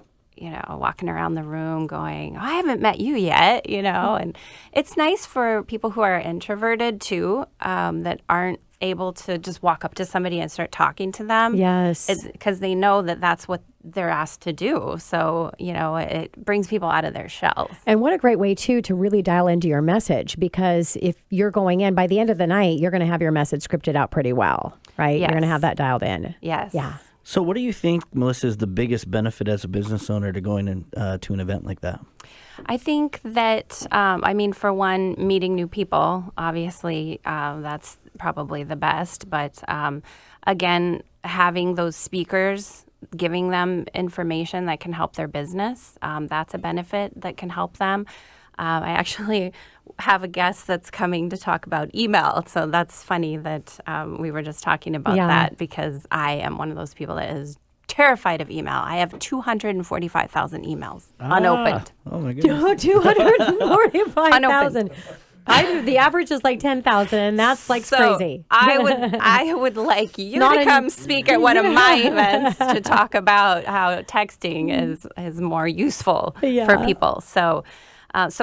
walking around the room going, oh, I haven't met you yet, and it's nice for people who are introverted too, that aren't able to just walk up to somebody and start talking to them. Yes. Because they know that that's what they're asked to do. So, it brings people out of their shells. And what a great way too to really dial into your message, because if you're going in by the end of the night, you're going to have your message scripted out pretty well, right? Yes. You're going to have that dialed in. Yes. Yeah. So what do you think, Melissa, is the biggest benefit as a business owner to going to an event like that? I think that, for one, meeting new people, obviously, that's probably the best. But again, having those speakers, giving them information that can help their business, that's a benefit that can help them. I actually have a guest that's coming to talk about email. So that's funny that we were just talking about that, because I am one of those people that is terrified of email. I have 245,000 emails unopened. Oh, my goodness. 245,000. I do. The average is like 10,000, and that's like crazy. I would like you to come speak at one of my events to talk about how texting is more useful for people. So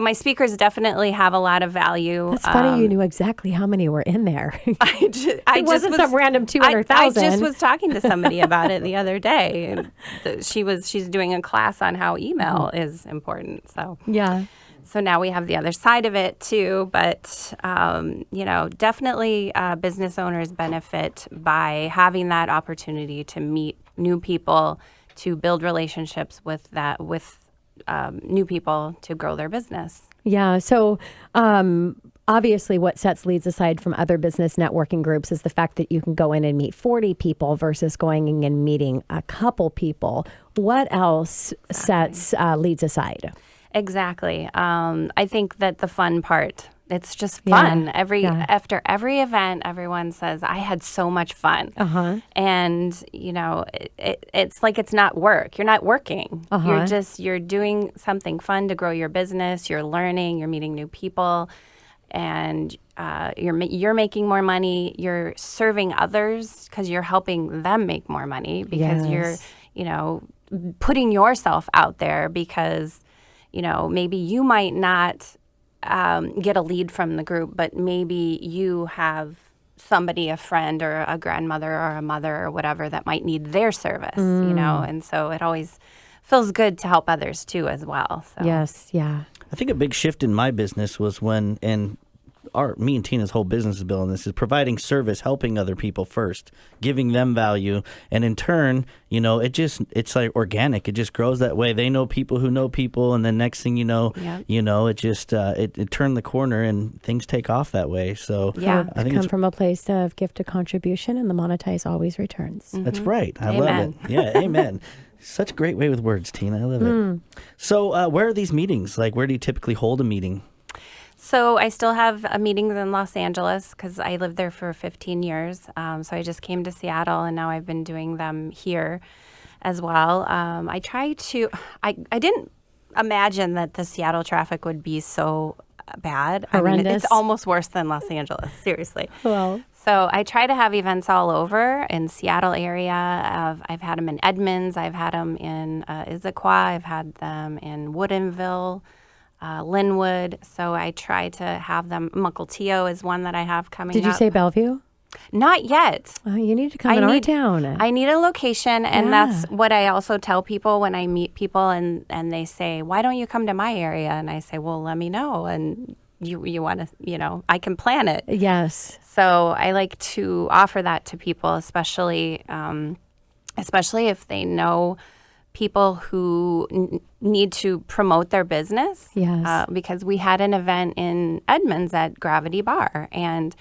my speakers definitely have a lot of value. That's funny. You knew exactly how many were in there. It wasn't some random 200,000. I just was talking to somebody about it the other day. And she's doing a class on how email is important. So yeah. So now we have the other side of it too. But definitely business owners benefit by having that opportunity to meet new people, to build relationships with new people to grow their business. Yeah. So obviously what sets Leads aside from other business networking groups is the fact that you can go in and meet 40 people versus going in and meeting a couple people. What else sets Leads aside? Exactly. I think that the fun part, it's just fun. After every event, everyone says, I had so much fun. And, it's like it's not work. You're not working. You're doing something fun to grow your business. You're learning. You're meeting new people. And you're making more money. You're serving others because you're helping them make more money, because you're, putting yourself out there, because, maybe you might not get a lead from the group, but maybe you have somebody, a friend or a grandmother or a mother or whatever, that might need their service, and so it always feels good to help others too as well. So. Yes, yeah. I think a big shift in my business was when, and me and Tina's whole business is built on this, is providing service, helping other people first, giving them value. And in turn, it's like organic. It just grows that way. They know people who know people. And then next thing you know, it just, it turned the corner and things take off that way. So yeah, I think come from a place of gift to contribution, and the monetize always returns. That's right. I love it. Yeah. Amen. Such a great way with words, Tina. I love it. So where are these meetings? Like, where do you typically hold a meeting? So I still have meetings in Los Angeles because I lived there for 15 years. So I just came to Seattle, and now I've been doing them here as well. I didn't imagine that the Seattle traffic would be so bad. Horrendous. I mean, it's almost worse than Los Angeles, seriously. Well, so I try to have events all over in Seattle area. I've had them in Edmonds. I've had them in Issaquah. I've had them in Woodinville, Linwood. So I try to have them. Mukilteo is one that I have coming up. Did you say Bellevue? Not yet. You need to come in our town. I need a location, and that's what I also tell people when I meet people, and they say, why don't you come to my area? And I say, well, let me know. And you want to, I can plan it. Yes. So I like to offer that to people, especially if they know people who need to promote their business. Yes. Because we had an event in Edmonds at Gravity Bar, and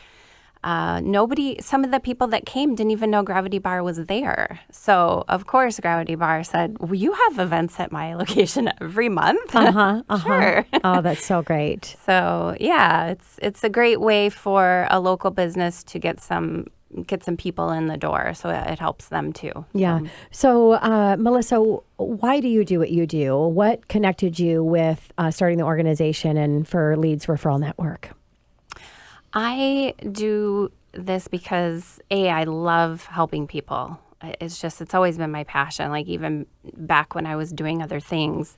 some of the people that came didn't even know Gravity Bar was there. So, of course, Gravity Bar said, well, you have events at my location every month. Sure. Oh, that's so great. So, yeah, it's a great way for a local business to get some people in the door. So it helps them too. Yeah. So, Melissa, why do you do what you do? What connected you with starting the organization and for Leads Referral Network? I do this because, I love helping people. It's always been my passion. Like, even back when I was doing other things,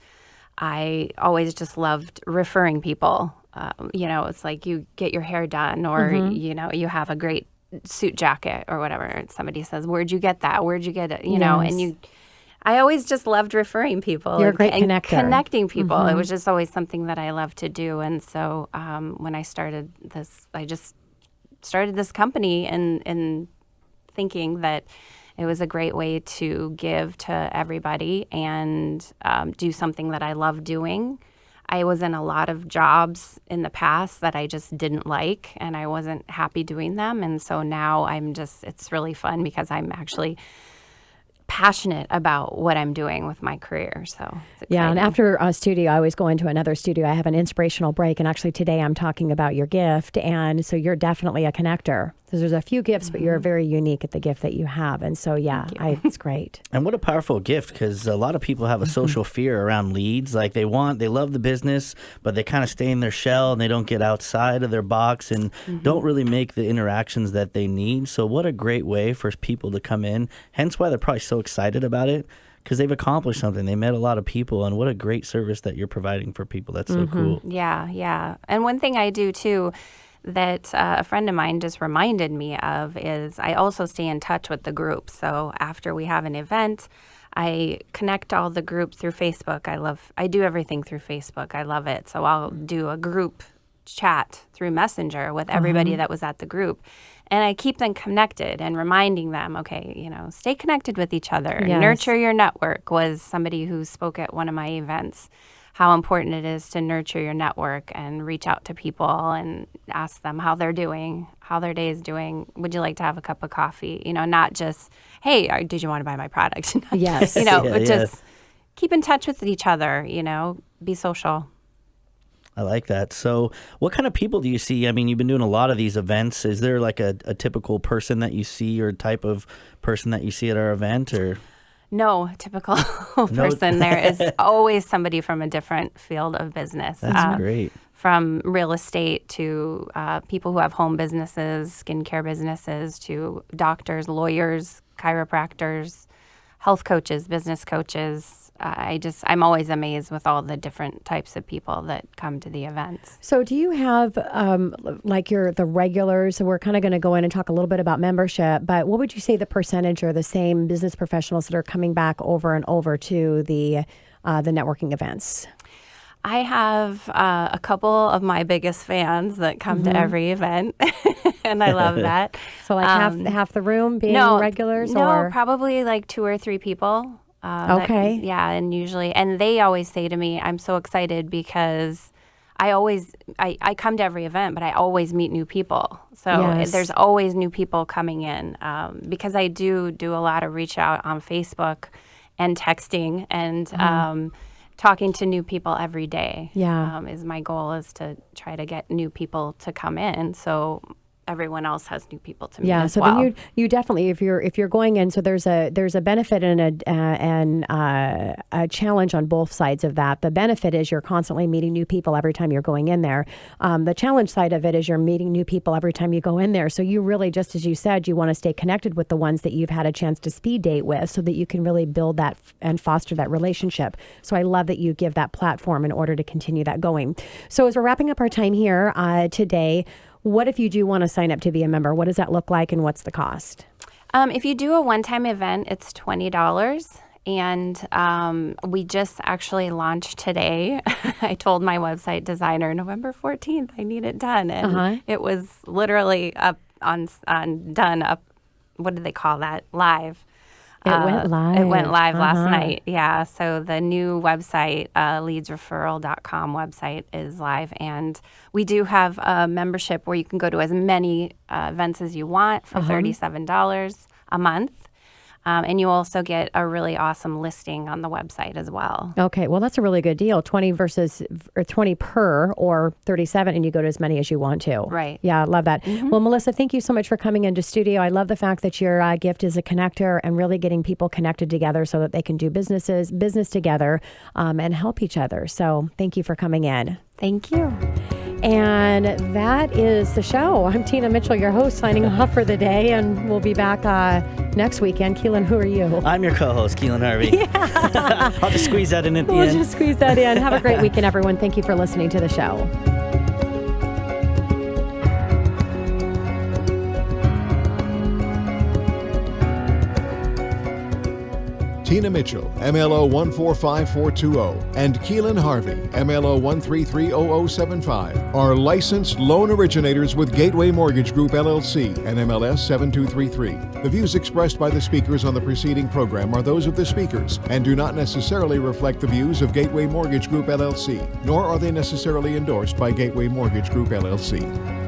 I always just loved referring people. It's like you get your hair done, or, you have a great suit jacket or whatever. And somebody says, where'd you get that? Where'd you get it? And I always just loved referring people. You're a great connector. Connecting people. It was just always something that I loved to do. And so when I started this, I just started this company and thinking that it was a great way to give to everybody and do something that I love doing. I was in a lot of jobs in the past that I just didn't like, and I wasn't happy doing them. And so now it's really fun because I'm actually passionate about what I'm doing with my career. So it's exciting. And after a studio, I always go into another studio. I have an inspirational break, and actually today I'm talking about your gift, and so you're definitely a connector. So there's a few gifts, but you're very unique at the gift that you have, and so it's great. And what a powerful gift, because a lot of people have a social fear around leads. Like they love the business, but they kind of stay in their shell and they don't get outside of their box and don't really make the interactions that they need. So what a great way for people to come in. Hence why they're probably so excited about it, because they've accomplished something. They met a lot of people, and what a great service that you're providing for people. That's so cool. Yeah. And one thing I do too that a friend of mine just reminded me of is I also stay in touch with the group. So after we have an event, I connect all the group through Facebook. I do everything through Facebook. I love it. So I'll do a group chat through Messenger with everybody that was at the group. And I keep them connected and reminding them, okay, stay connected with each other. Yes. Nurture your network was somebody who spoke at one of my events. How important it is to nurture your network and reach out to people and ask them how they're doing, how their day is doing. Would you like to have a cup of coffee? Not just, hey, did you want to buy my product? Yes. Just keep in touch with each other, be social. I like that. So what kind of people do you see? I mean, you've been doing a lot of these events. Is there like a typical person that you see or type of person that you see at our event, or? No typical person. There is always somebody from a different field of business. That's great. From real estate to people who have home businesses, skincare businesses, to doctors, lawyers, chiropractors, health coaches, business coaches. I'm always amazed with all the different types of people that come to the events. So do you have the regulars? So we're kind of going to go in and talk a little bit about membership, but what would you say the percentage are the same business professionals that are coming back over and over to the networking events? I have a couple of my biggest fans that come to every event, and I love that. So like half the room being regulars? No, or? probably like 2 or 3 people. Okay. And usually, and they always say to me, I'm so excited because I come to every event, but I always meet new people. So there's always new people coming in because I do a lot of reach out on Facebook and texting and talking to new people every day. Is my goal is to try to get new people to come in. So everyone else has new people to meet as well. Then you definitely, if you're going in, so there's a benefit and a challenge on both sides of that. The benefit is you're constantly meeting new people every time you're going in there. The challenge side of it is you're meeting new people every time you go in there. So you really, just as you said, you want to stay connected with the ones that you've had a chance to speed date with so that you can really build that and foster that relationship. So I love that you give that platform in order to continue that going. So as we're wrapping up our time here today, what if you do want to sign up to be a member? What does that look like and what's the cost? If you do a one-time event, it's $20. And we just actually launched today. I told my website designer November 14th, I need it done. And it was literally up done up, what do they call that? Live. It went live. It went live last night. Yeah. So the new website, leadsreferral.com website is live. And we do have a membership where you can go to as many events as you want for $37 a month. And you also get a really awesome listing on the website as well. Okay, well, that's a really good deal. 20 per or 37, and you go to as many as you want to. Right. Yeah, I love that. Well, Melissa, thank you so much for coming into studio. I love the fact that your gift is a connector and really getting people connected together so that they can do business together and help each other. So thank you for coming in. Thank you. And that is the show. I'm Tina Mitchell, your host, signing off for the day, and we'll be back next weekend. Keelan, who are you? I'm your co-host, Keelan Harvey. Yeah. I'll just squeeze that in at the end. We'll just squeeze that in. Have a great weekend, everyone. Thank you for listening to the show. Tina Mitchell, MLO 145420, and Keelan Harvey, MLO 1330075, are licensed loan originators with Gateway Mortgage Group, LLC, and MLS 7233. The views expressed by the speakers on the preceding program are those of the speakers and do not necessarily reflect the views of Gateway Mortgage Group, LLC, nor are they necessarily endorsed by Gateway Mortgage Group, LLC.